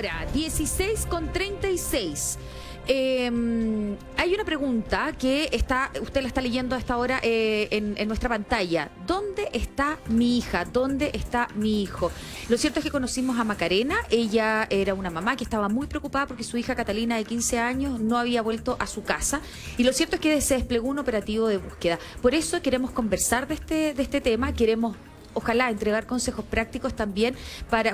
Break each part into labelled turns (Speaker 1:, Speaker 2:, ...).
Speaker 1: hora, 16:36. Hay una pregunta que usted la está leyendo a esta hora en nuestra pantalla. ¿Dónde está mi hija? ¿Dónde está mi hijo? Lo cierto es que conocimos a Macarena. Ella era una mamá que estaba muy preocupada porque su hija Catalina, de 15 años, no había vuelto a su casa. Y lo cierto es que se desplegó un operativo de búsqueda. Por eso queremos conversar de este tema. Queremos, ojalá, entregar consejos prácticos también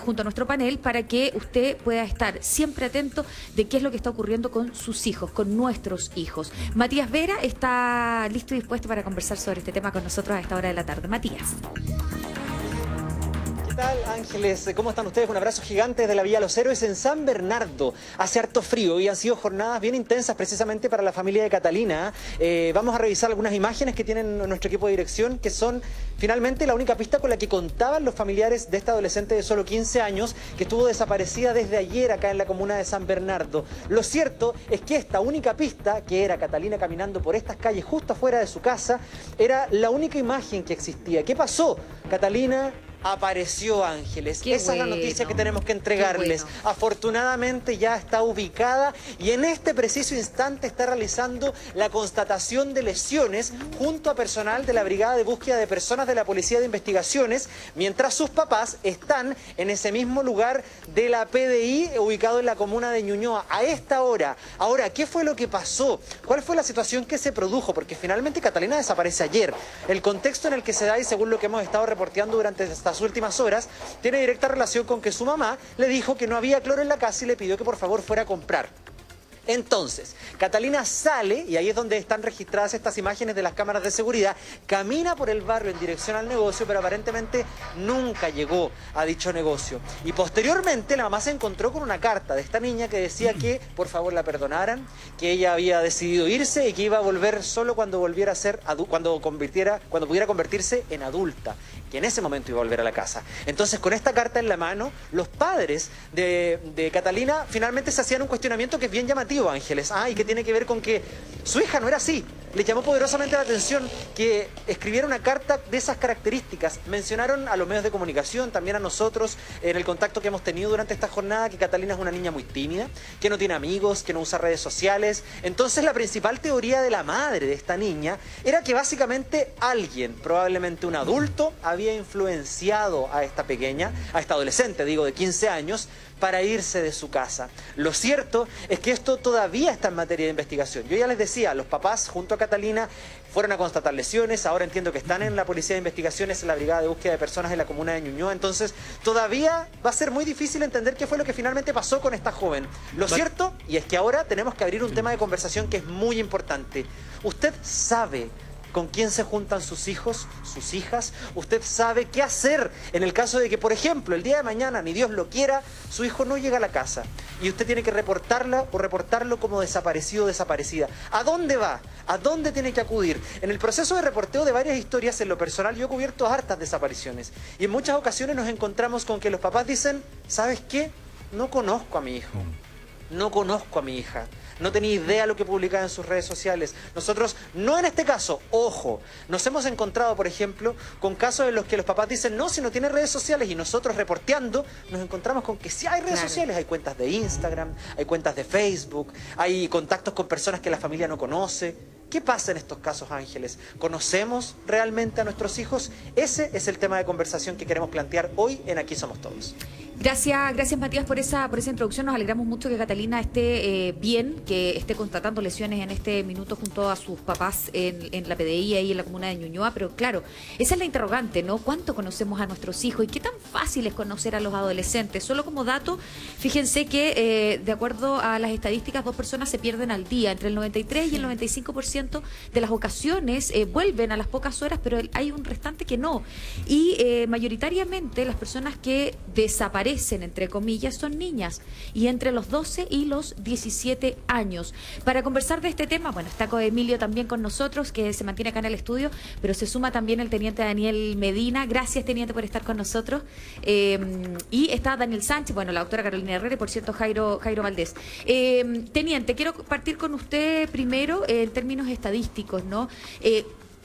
Speaker 1: junto a nuestro panel, para que usted pueda estar siempre atento de qué es lo que está ocurriendo con sus hijos, con nuestros hijos. Matías Vera está listo y dispuesto para conversar sobre este tema con nosotros a esta hora de la tarde. Matías.
Speaker 2: ¿Qué tal, Ángeles? ¿Cómo están ustedes? Un abrazo gigante desde la Villa Los Héroes en San Bernardo. Hace harto frío y han sido jornadas bien intensas precisamente para la familia de Catalina. Vamos a revisar algunas imágenes que tienen nuestro equipo de dirección, que son finalmente la única pista con la que contaban los familiares de esta adolescente de solo 15 años que estuvo desaparecida desde ayer acá en la comuna de San Bernardo. Lo cierto es que esta única pista, que era Catalina caminando por estas calles justo afuera de su casa, era la única imagen que existía. ¿Qué pasó? Catalina apareció, Ángeles. Esa es la noticia que tenemos que entregarles. Afortunadamente ya está ubicada y en este preciso instante está realizando la constatación de lesiones junto a personal de la Brigada de Búsqueda de Personas de la Policía de Investigaciones, mientras sus papás están en ese mismo lugar de la PDI ubicado en la comuna de Ñuñoa a esta hora. Ahora, ¿qué fue lo que pasó? ¿Cuál fue la situación que se produjo? Porque finalmente Catalina desaparece ayer. El contexto en el que se da, y según lo que hemos estado reporteando durante estas últimas horas, tiene directa relación con que su mamá le dijo que no había cloro en la casa y le pidió que por favor fuera a comprar. Entonces, Catalina sale, y ahí es donde están registradas estas imágenes de las cámaras de seguridad, camina por el barrio en dirección al negocio, pero aparentemente nunca llegó a dicho negocio. Y posteriormente la mamá se encontró con una carta de esta niña que decía que por favor la perdonaran, que ella había decidido irse y que iba a volver solo cuando volviera a ser cuando pudiera convertirse en adulta, que en ese momento iba a volver a la casa. Entonces, con esta carta en la mano, los padres de Catalina finalmente se hacían un cuestionamiento que es bien llamativo, Ángeles, y que tiene que ver con que su hija no era así. Le llamó poderosamente la atención que escribiera una carta de esas características. Mencionaron a los medios de comunicación, también a nosotros, en el contacto que hemos tenido durante esta jornada, que Catalina es una niña muy tímida, que no tiene amigos, que no usa redes sociales. Entonces, la principal teoría de la madre de esta niña era que básicamente alguien, probablemente un adulto, había influenciado a esta pequeña, a esta adolescente, digo, de 15 años, para irse de su casa. Lo cierto es que esto todavía está en materia de investigación. Yo ya les decía, los papás junto a Catalina fueron a constatar lesiones, ahora entiendo que están en la Policía de Investigaciones, en la Brigada de Búsqueda de Personas de la comuna de Ñuñoa, entonces todavía va a ser muy difícil entender qué fue lo que finalmente pasó con esta joven. Lo cierto, y es que ahora tenemos que abrir un tema de conversación que es muy importante. ¿Usted sabe con quién se juntan sus hijos, sus hijas? ¿Usted sabe qué hacer en el caso de que, por ejemplo, el día de mañana, ni Dios lo quiera, su hijo no llega a la casa y usted tiene que reportarla o reportarlo como desaparecido o desaparecida? ¿A dónde va? ¿A dónde tiene que acudir? En el proceso de reporteo de varias historias, en lo personal, yo he cubierto hartas desapariciones y en muchas ocasiones nos encontramos con que los papás dicen, ¿sabes qué? No conozco a mi hijo, no conozco a mi hija. No tenía idea lo que publicaba en sus redes sociales. Nosotros, no en este caso, ojo, nos hemos encontrado, por ejemplo, con casos en los que los papás dicen, no, si no tiene redes sociales, y nosotros reporteando, nos encontramos con que sí hay redes sociales, hay cuentas de Instagram, hay cuentas de Facebook, hay contactos con personas que la familia no conoce. ¿Qué pasa en estos casos, Ángeles? ¿Conocemos realmente a nuestros hijos? Ese es el tema de conversación que queremos plantear hoy en Aquí Somos Todos.
Speaker 1: Gracias Matías por esa introducción. Nos alegramos mucho que Catalina esté bien, que esté constatando lesiones en este minuto junto a sus papás en la PDI ahí en la comuna de Ñuñoa. Pero claro, esa es la interrogante, ¿no? ¿Cuánto conocemos a nuestros hijos y qué tan fácil es conocer a los adolescentes? Solo como dato, fíjense que de acuerdo a las estadísticas, 2 personas se pierden al día. Entre el 93 y el 95% de las ocasiones vuelven a las pocas horas, pero hay un restante que no. Y mayoritariamente las personas que desaparecen, entre comillas, son niñas, y entre los 12 y los 17 años. Para conversar de este tema, bueno, está Emilio también con nosotros, que se mantiene acá en el estudio, pero se suma también el teniente Daniel Medina. Gracias, teniente, por estar con nosotros. Y está Daniel Sánchez, bueno, la doctora Carolina Herrera y, por cierto, Jairo Valdés. Teniente, quiero partir con usted primero en términos estadísticos, ¿no?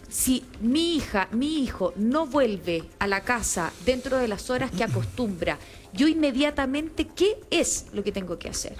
Speaker 1: Si mi hijo no vuelve a la casa dentro de las horas que acostumbra, yo inmediatamente, ¿qué es lo que tengo que hacer?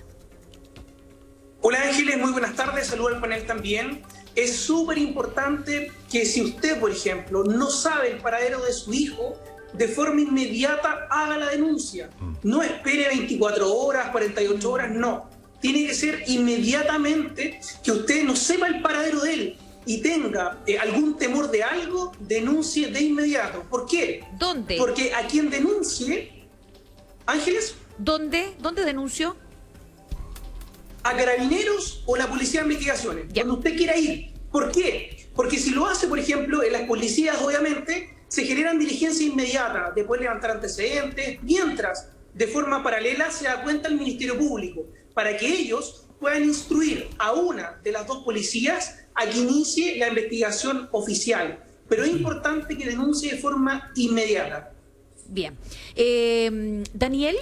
Speaker 3: Hola Ángeles, muy buenas tardes, saludo al panel también. Es súper importante que si usted, por ejemplo, no sabe el paradero de su hijo, de forma inmediata haga la denuncia. No espere 24 horas, 48 horas, no. Tiene que ser inmediatamente que usted no sepa el paradero de él y tenga algún temor de algo, denuncie de inmediato. ¿Por qué?
Speaker 1: ¿Dónde?
Speaker 3: Porque a quien denuncie, Ángeles,
Speaker 1: ¿Dónde denunció?
Speaker 3: a Carabineros o la Policía de Investigaciones,
Speaker 1: Ya.
Speaker 3: donde usted quiera ir. ¿Por qué? Porque si lo hace, por ejemplo, en las policías, obviamente, se generan diligencias inmediatas de poder levantar antecedentes, mientras, de forma paralela, se da cuenta el Ministerio Público, para que ellos puedan instruir a una de las dos policías a que inicie la investigación oficial. Pero es importante que denuncie de forma inmediata.
Speaker 1: Bien. Daniel,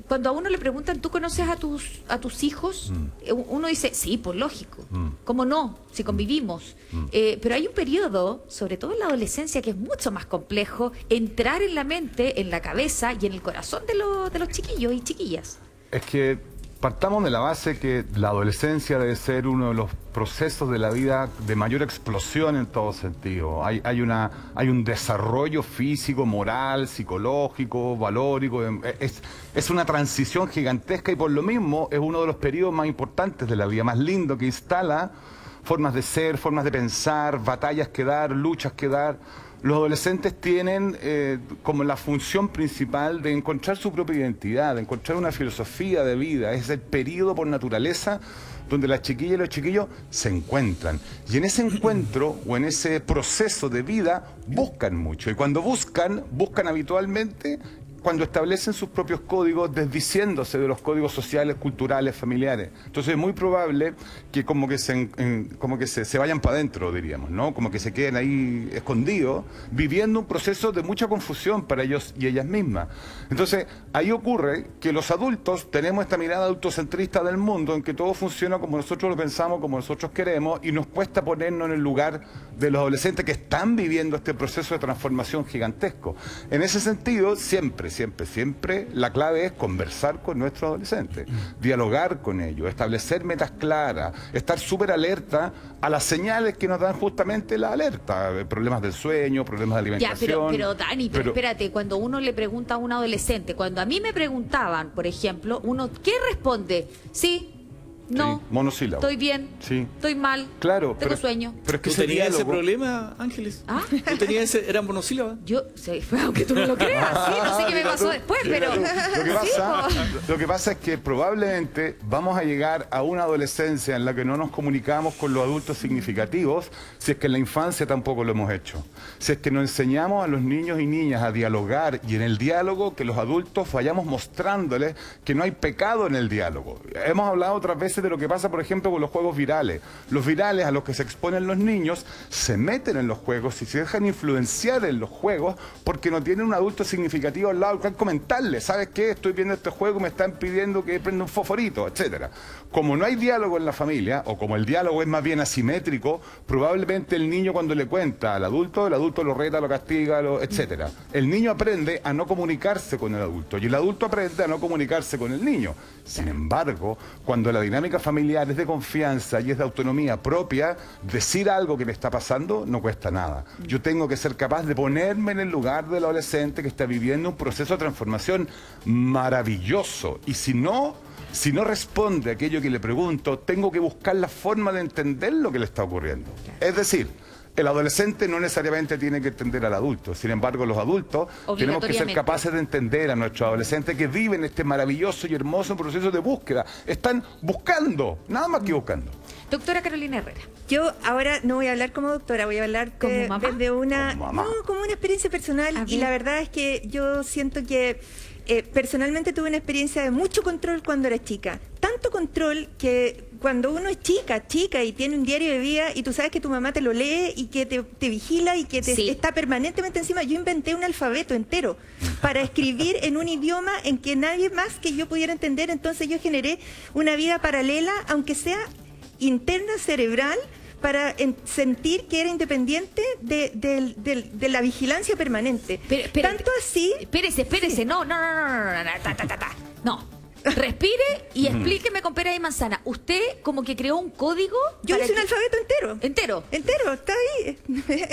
Speaker 1: cuando a uno le preguntan, ¿tú conoces a tus hijos? Uno dice, sí, pues lógico. ¿Cómo no? Si convivimos. Pero hay un periodo, sobre todo en la adolescencia, que es mucho más complejo, entrar en la mente, en la cabeza y en el corazón de los chiquillos y chiquillas.
Speaker 4: Es que partamos de la base que la adolescencia debe ser uno de los procesos de la vida de mayor explosión en todo sentido. Hay un desarrollo físico, moral, psicológico, valórico. Es una transición gigantesca y por lo mismo es uno de los periodos más importantes de la vida, más lindo, que instala formas de ser, formas de pensar, batallas que dar, luchas que dar. Los adolescentes tienen como la función principal de encontrar su propia identidad, de encontrar una filosofía de vida. Es el periodo por naturaleza donde las chiquillas y los chiquillos se encuentran. Y en ese encuentro o en ese proceso de vida buscan mucho. Y cuando buscan habitualmente cuando establecen sus propios códigos, desdiciéndose de los códigos sociales, culturales, familiares. Entonces es muy probable que como que se vayan para adentro, diríamos, ¿no? Como que se queden ahí escondidos, viviendo un proceso de mucha confusión para ellos y ellas mismas. Entonces ahí ocurre que los adultos tenemos esta mirada adultocentrista del mundo, en que todo funciona como nosotros lo pensamos, como nosotros queremos, y nos cuesta ponernos en el lugar de los adolescentes que están viviendo este proceso de transformación gigantesco. En ese sentido, siempre la clave es conversar con nuestros adolescentes, dialogar con ellos, establecer metas claras, estar súper alerta a las señales que nos dan justamente la alerta, problemas del sueño, problemas de alimentación.
Speaker 1: Ya, pero Dani, pero espérate, cuando uno le pregunta a un adolescente, cuando a mí me preguntaban, por ejemplo, uno, ¿qué responde? Sí. No,
Speaker 4: sí, monosílabo.
Speaker 1: Estoy bien,
Speaker 4: sí.
Speaker 1: Estoy mal,
Speaker 4: claro,
Speaker 1: tengo sueño.
Speaker 4: Pero es que
Speaker 5: ¿Tú tenías ese problema, Ángeles?
Speaker 1: ¿Ah?
Speaker 5: ¿Tú tenías ese, eran monosílabas?
Speaker 1: Yo, sí, aunque tú no lo creas, sí, no sé qué me pasó después, pero...
Speaker 4: Lo que pasa es que probablemente vamos a llegar a una adolescencia en la que no nos comunicamos con los adultos significativos, si es que en la infancia tampoco lo hemos hecho. Si es que nos enseñamos a los niños y niñas a dialogar, y en el diálogo que los adultos vayamos mostrándoles que no hay pecado en el diálogo. Hemos hablado otras veces de lo que pasa, por ejemplo, con los juegos virales. Los virales a los que se exponen los niños se meten en los juegos y se dejan influenciar en los juegos porque no tienen un adulto significativo al lado al cual comentarle. ¿Sabes qué? Estoy viendo este juego, me están pidiendo que prenda un fosforito, etcétera. Como no hay diálogo en la familia, o como el diálogo es más bien asimétrico, probablemente el niño cuando le cuenta al adulto, el adulto lo reta, lo castiga, etcétera. El niño aprende a no comunicarse con el adulto y el adulto aprende a no comunicarse con el niño. Sin embargo, cuando la dinámica familiar es de confianza y es de autonomía propia, decir algo que me está pasando no cuesta nada. Yo tengo que ser capaz de ponerme en el lugar del adolescente que está viviendo un proceso de transformación maravilloso. Y si no responde a aquello que le pregunto, tengo que buscar la forma de entender lo que le está ocurriendo. Es decir, el adolescente no necesariamente tiene que entender al adulto. Sin embargo, los adultos tenemos que ser capaces de entender a nuestros adolescentes que viven este maravilloso y hermoso proceso de búsqueda. Están buscando, nada más que buscando.
Speaker 1: Doctora Carolina Herrera.
Speaker 6: Yo ahora no voy a hablar como doctora, voy a hablar desde una... como una experiencia personal. Y la verdad es que yo siento que personalmente tuve una experiencia de mucho control cuando era chica. Tanto control que cuando uno es chica y tiene un diario de vida y tú sabes que tu mamá te lo lee y que te vigila y que está permanentemente encima, yo inventé un alfabeto entero para escribir en un idioma en que nadie más que yo pudiera entender. Entonces yo generé una vida paralela, aunque sea interna, cerebral, sentir que era independiente de la vigilancia permanente. Tanto así...
Speaker 1: Espérese, no. No. Respire y explíqueme con pera y manzana. Usted como que creó un código.
Speaker 6: Yo hice un alfabeto entero.
Speaker 1: Entero,
Speaker 6: está ahí.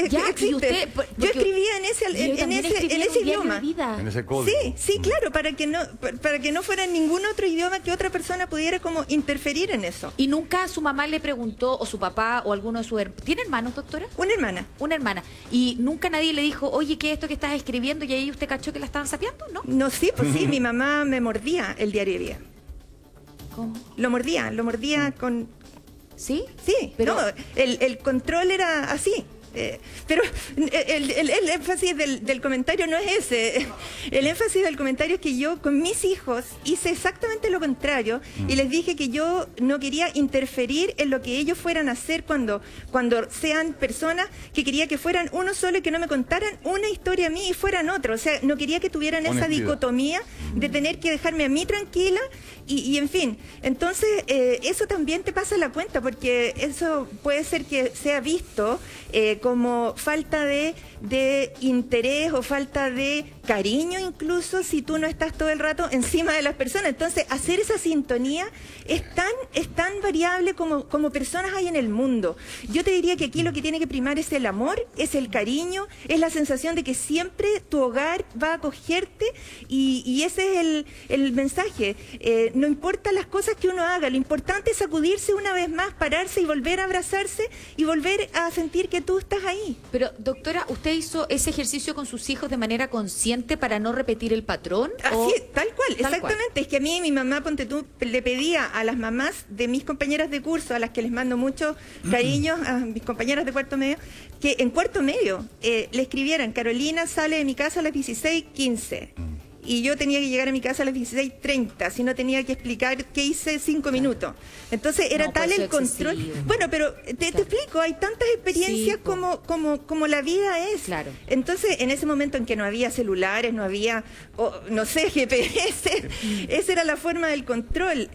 Speaker 1: Ya, y usted,
Speaker 6: yo escribía en ese idioma.
Speaker 1: En
Speaker 4: ese código.
Speaker 6: Sí, claro, para que no fuera en ningún otro idioma que otra persona pudiera como interferir en eso.
Speaker 1: ¿Y nunca su mamá le preguntó, o su papá, o alguno de sus hermanos? ¿Tiene hermanos, doctora?
Speaker 6: Una hermana.
Speaker 1: Una hermana. ¿Y nunca nadie le dijo, oye, ¿qué es esto que estás escribiendo? Y ahí usted cachó que la estaban sapeando, ¿no?
Speaker 6: No, sí, pues sí, mi mamá me mordía el diario de vida.
Speaker 1: ¿Cómo?
Speaker 6: Lo mordía con...
Speaker 1: ¿Sí?
Speaker 6: Sí, pero no, el control era así. Pero el énfasis del comentario no es ese. El énfasis del comentario es que yo con mis hijos hice exactamente lo contrario y les dije que yo no quería interferir en lo que ellos fueran a hacer cuando sean personas, que quería que fueran uno solo y que no me contaran una historia a mí y fueran otro. O sea, no quería que tuvieran esa dicotomía de tener que dejarme a mí tranquila y en fin. Entonces, eso también te pasa la cuenta, porque eso puede ser que sea visto como falta de interés o falta de cariño, incluso si tú no estás todo el rato encima de las personas. Entonces, hacer esa sintonía es tan variable como personas hay en el mundo. Yo te diría que aquí lo que tiene que primar es el amor, es el cariño, es la sensación de que siempre tu hogar va a acogerte y ese es el mensaje. No importa las cosas que uno haga, lo importante es sacudirse una vez más, pararse y volver a abrazarse y volver a sentir que tú estás ahí.
Speaker 1: Pero, doctora, ¿usted hizo ese ejercicio con sus hijos de manera consciente para no repetir el patrón?
Speaker 6: Así, tal cual, exactamente. Es que a mí, mi mamá, ponte tú, le pedía a las mamás de mis compañeras de curso, a las que les mando muchos cariños, a mis compañeras de cuarto medio, que en cuarto medio le escribieran: Carolina sale de mi casa a las 16:15. Y yo tenía que llegar a mi casa a las 16:30, si no tenía que explicar qué hice 5 minutos. Entonces era tal el control. Bueno, pero te explico, hay tantas experiencias como la vida es.
Speaker 1: Claro.
Speaker 6: Entonces, en ese momento en que no había celulares, no había, no sé, GPS, esa era la forma del control.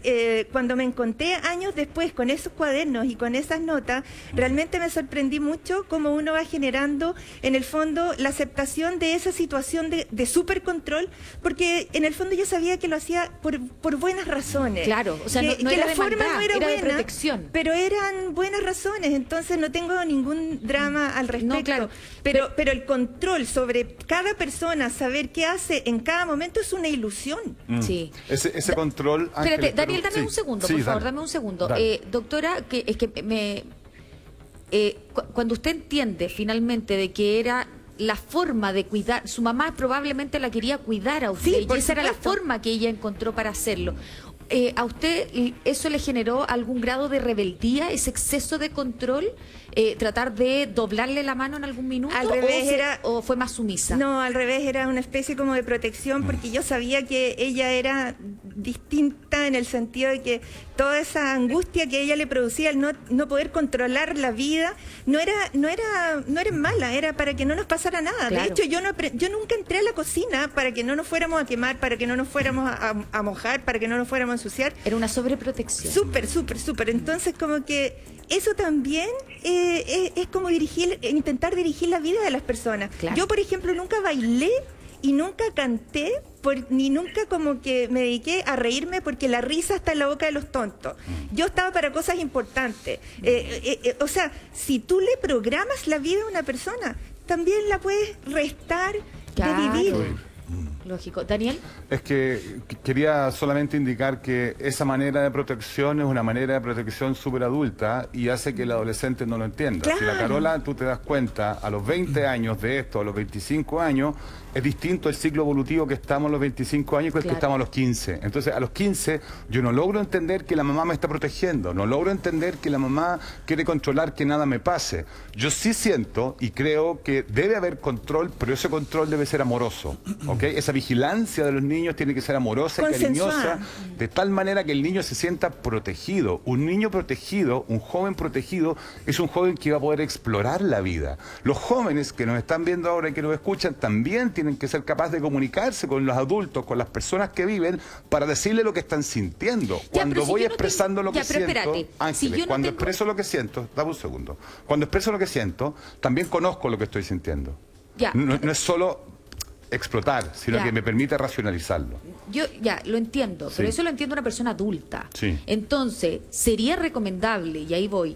Speaker 6: Cuando me encontré años después con esos cuadernos y con esas notas, realmente me sorprendí mucho cómo uno va generando, en el fondo, la aceptación de esa situación de supercontrol, porque en el fondo yo sabía que lo hacía por buenas razones.
Speaker 1: Claro, o sea, no
Speaker 6: que
Speaker 1: era
Speaker 6: la forma no era buena,
Speaker 1: de protección.
Speaker 6: Pero eran buenas razones, entonces no tengo ningún drama al respecto.
Speaker 1: No, claro.
Speaker 6: Pero el control sobre cada persona, saber qué hace en cada momento, es una ilusión.
Speaker 1: Sí.
Speaker 4: Ese control...
Speaker 1: Espérate, Daniel, dame un segundo, por favor, dame un segundo. Doctora, cuando usted entiende finalmente de que era la forma de cuidar, su mamá probablemente la quería cuidar a usted, y esa era la forma que ella encontró para hacerlo. ¿A usted eso le generó algún grado de rebeldía, ese exceso de control? ¿Tratar de doblarle la mano en algún minuto?
Speaker 6: Al revés,
Speaker 1: ¿O fue más sumisa?
Speaker 6: No, al revés, era una especie como de protección, porque yo sabía que ella era distinta en el sentido de que toda esa angustia que ella le producía al no poder controlar la vida, no era mala, era para que no nos pasara nada. Claro. De hecho, yo nunca entré a la cocina para que no nos fuéramos a quemar, para que no nos fuéramos a mojar, para que no nos fuéramos a ensuciar.
Speaker 1: Era una sobreprotección.
Speaker 6: Súper. Entonces, como que eso también es como intentar dirigir la vida de las personas. Claro. Yo, por ejemplo, nunca bailé y nunca canté, ni nunca como que me dediqué a reírme, porque la risa está en la boca de los tontos. Yo estaba para cosas importantes. O sea, si tú le programas la vida a una persona, también la puedes restar de vivir.
Speaker 1: Lógico. ¿Daniel?
Speaker 4: Es que quería solamente indicar que esa manera de protección es una manera de protección súper adulta y hace que el adolescente no lo entienda.
Speaker 6: Claro.
Speaker 4: Si la Carola, tú te das cuenta, a los 20 años de esto, a los 25 años, es distinto el ciclo evolutivo que estamos a los 25 años que el que estamos a los 15. Entonces, a los 15 yo no logro entender que la mamá me está protegiendo, no logro entender que la mamá quiere controlar que nada me pase. Yo sí siento y creo que debe haber control, pero ese control debe ser amoroso, ¿ok? Esa vigilancia de los niños tiene que ser amorosa y cariñosa, de tal manera que el niño se sienta protegido. Un niño protegido, un joven protegido, es un joven que va a poder explorar la vida. Los jóvenes que nos están viendo ahora y que nos escuchan también tienen que ser capaces de comunicarse con los adultos, con las personas que viven, para decirle lo que están sintiendo. Cuando voy expresando lo que siento, Ángeles, cuando expreso lo que siento, dame un segundo, cuando expreso lo que siento, también conozco lo que estoy sintiendo. No es solo explotar, sino que me permite racionalizarlo.
Speaker 1: Yo lo entiendo, pero eso lo entiende una persona adulta.
Speaker 4: Sí.
Speaker 1: Entonces, sería recomendable, y ahí voy,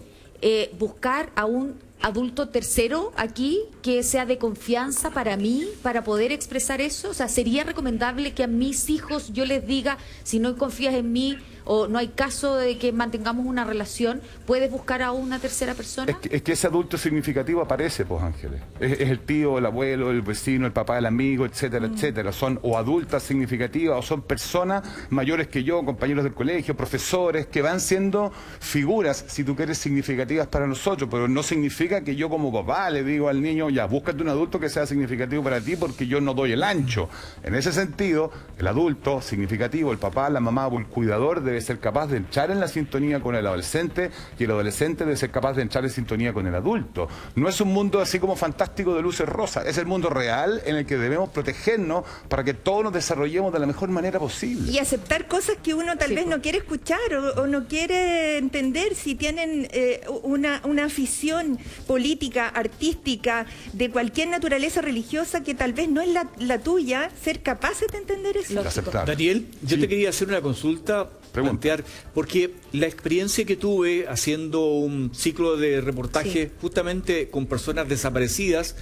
Speaker 1: buscar a un adulto tercero aquí que sea de confianza para mí, para poder expresar eso. O sea, sería recomendable que a mis hijos yo les diga, si no confías en mí o no hay caso de que mantengamos una relación, ¿puedes buscar a una tercera persona?
Speaker 4: Es que ese adulto significativo aparece, pues, Ángeles. Es el tío, el abuelo, el vecino, el papá, el amigo, etcétera, etcétera. Son o adultas significativas o son personas mayores que yo, compañeros del colegio, profesores, que van siendo figuras, si tú quieres, significativas para nosotros, pero no significa que yo como papá le digo al niño, ya, búscate un adulto que sea significativo para ti porque yo no doy el ancho. En ese sentido, el adulto significativo, el papá, la mamá o el cuidador debe ser capaz de entrar en la sintonía con el adolescente y el adolescente debe ser capaz de entrar en sintonía con el adulto. No es un mundo así como fantástico de luces rosas, es el mundo real en el que debemos protegernos para que todos nos desarrollemos de la mejor manera posible.
Speaker 6: Y aceptar cosas que uno tal vez no quiere escuchar o no quiere entender, si tienen una afición política, artística, de cualquier naturaleza religiosa que tal vez no es la tuya, ser capaces de entender eso.
Speaker 5: Daniel, yo te quería hacer una consulta, plantear, porque la experiencia que tuve haciendo un ciclo de reportaje justamente con personas desaparecidas,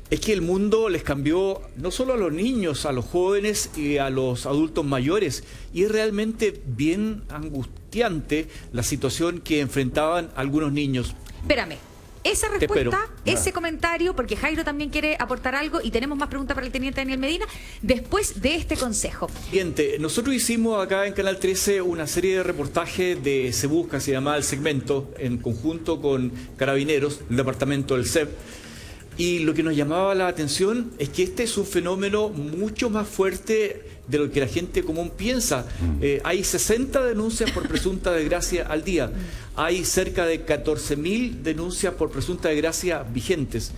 Speaker 5: es que el mundo les cambió no solo a los niños, a los jóvenes y a los adultos mayores, y es realmente bien angustiante la situación que enfrentaban algunos niños.
Speaker 1: Espérame. Esa respuesta, ese comentario, porque Jairo también quiere aportar algo y tenemos más preguntas para el teniente Daniel Medina, después de este consejo.
Speaker 5: Siguiente, nosotros hicimos acá en Canal 13 una serie de reportajes de Se Busca, se llamaba el segmento, en conjunto con Carabineros, el departamento del CEP, y lo que nos llamaba la atención es que este es un fenómeno mucho más fuerte de lo que la gente común piensa. Hay 60 denuncias por presunta desgracia al día. Hay cerca de 14.000 denuncias por presunta desgracia vigentes.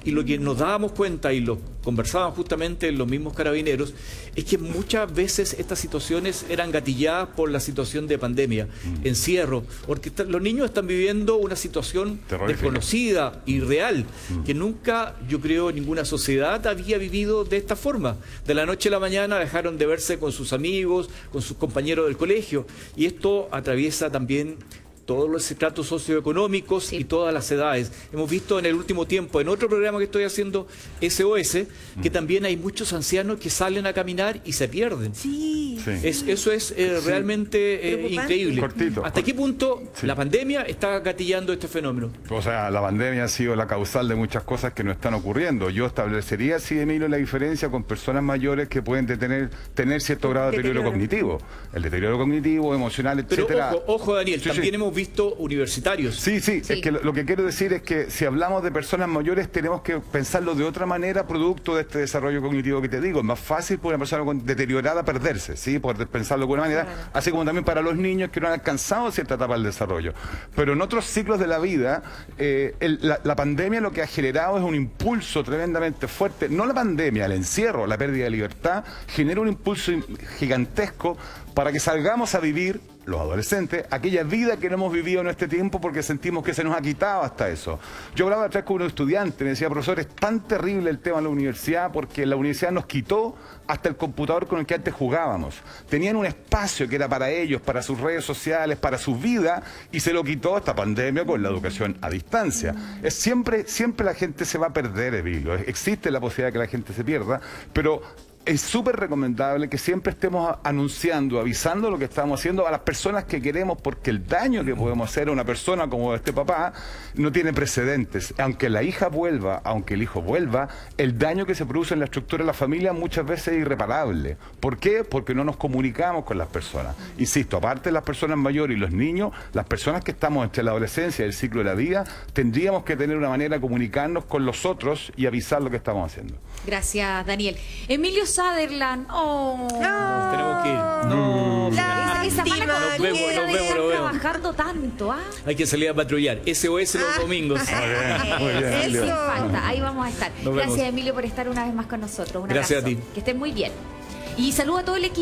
Speaker 5: Y lo que nos dábamos cuenta, y lo conversaban justamente los mismos Carabineros, es que muchas veces estas situaciones eran gatilladas por la situación de pandemia, encierro, porque los niños están viviendo una situación desconocida y real, que nunca, yo creo, ninguna sociedad había vivido de esta forma. De la noche a la mañana dejaron de verse con sus amigos, con sus compañeros del colegio, y esto atraviesa también todos los estratos socioeconómicos y todas las edades. Hemos visto en el último tiempo, en otro programa que estoy haciendo, SOS, que también hay muchos ancianos que salen a caminar y se pierden. Eso es realmente increíble. ¿Hasta qué punto la pandemia está gatillando este fenómeno?
Speaker 4: O sea, la pandemia ha sido la causal de muchas cosas que no están ocurriendo. Yo establecería, sí, Emilio, la diferencia con personas mayores que pueden tener cierto grado de deterioro cognitivo. El deterioro cognitivo, emocional, etcétera.
Speaker 5: Pero ojo, Daniel, también hemos visto universitarios.
Speaker 4: Sí. Es que lo que quiero decir es que si hablamos de personas mayores tenemos que pensarlo de otra manera producto de este desarrollo cognitivo que te digo. Es más fácil para una persona deteriorada perderse, ¿sí? Poder pensarlo de alguna manera, así como también para los niños que no han alcanzado cierta etapa del desarrollo. Pero en otros ciclos de la vida, la pandemia lo que ha generado es un impulso tremendamente fuerte. No la pandemia, el encierro, la pérdida de libertad, genera un impulso gigantesco para que salgamos a vivir, los adolescentes, aquella vida que no hemos vivido en este tiempo porque sentimos que se nos ha quitado hasta eso. Yo hablaba atrás con un estudiante, me decía, profesor, es tan terrible el tema de la universidad porque la universidad nos quitó hasta el computador con el que antes jugábamos. Tenían un espacio que era para ellos, para sus redes sociales, para su vida, y se lo quitó esta pandemia con la educación a distancia. Siempre la gente se va a perder, Emilio. Existe la posibilidad de que la gente se pierda, pero es súper recomendable que siempre estemos anunciando, avisando lo que estamos haciendo a las personas que queremos, porque el daño que podemos hacer a una persona como este papá no tiene precedentes. Aunque la hija vuelva, aunque el hijo vuelva, el daño que se produce en la estructura de la familia muchas veces es irreparable. ¿Por qué? Porque no nos comunicamos con las personas. Insisto, aparte de las personas mayores y los niños, las personas que estamos entre la adolescencia y el ciclo de la vida, tendríamos que tener una manera de comunicarnos con los otros y avisar lo que estamos haciendo.
Speaker 1: Gracias, Daniel. Emilio Sutherland.
Speaker 5: Tenemos que ir.
Speaker 6: lástima.
Speaker 5: Nos vemos.
Speaker 1: Trabajando tanto, ¿ah?
Speaker 5: Hay que salir a patrullar. SOS los domingos.
Speaker 4: Muy bien, Emilio.
Speaker 1: Sin falta, ahí vamos a estar.
Speaker 5: Nos
Speaker 1: Gracias,
Speaker 5: vemos.
Speaker 1: Emilio, por estar una vez más con nosotros. Un
Speaker 5: Gracias
Speaker 1: abrazo.
Speaker 5: a ti.
Speaker 1: Que estén muy bien. Y saludo a todo el equipo.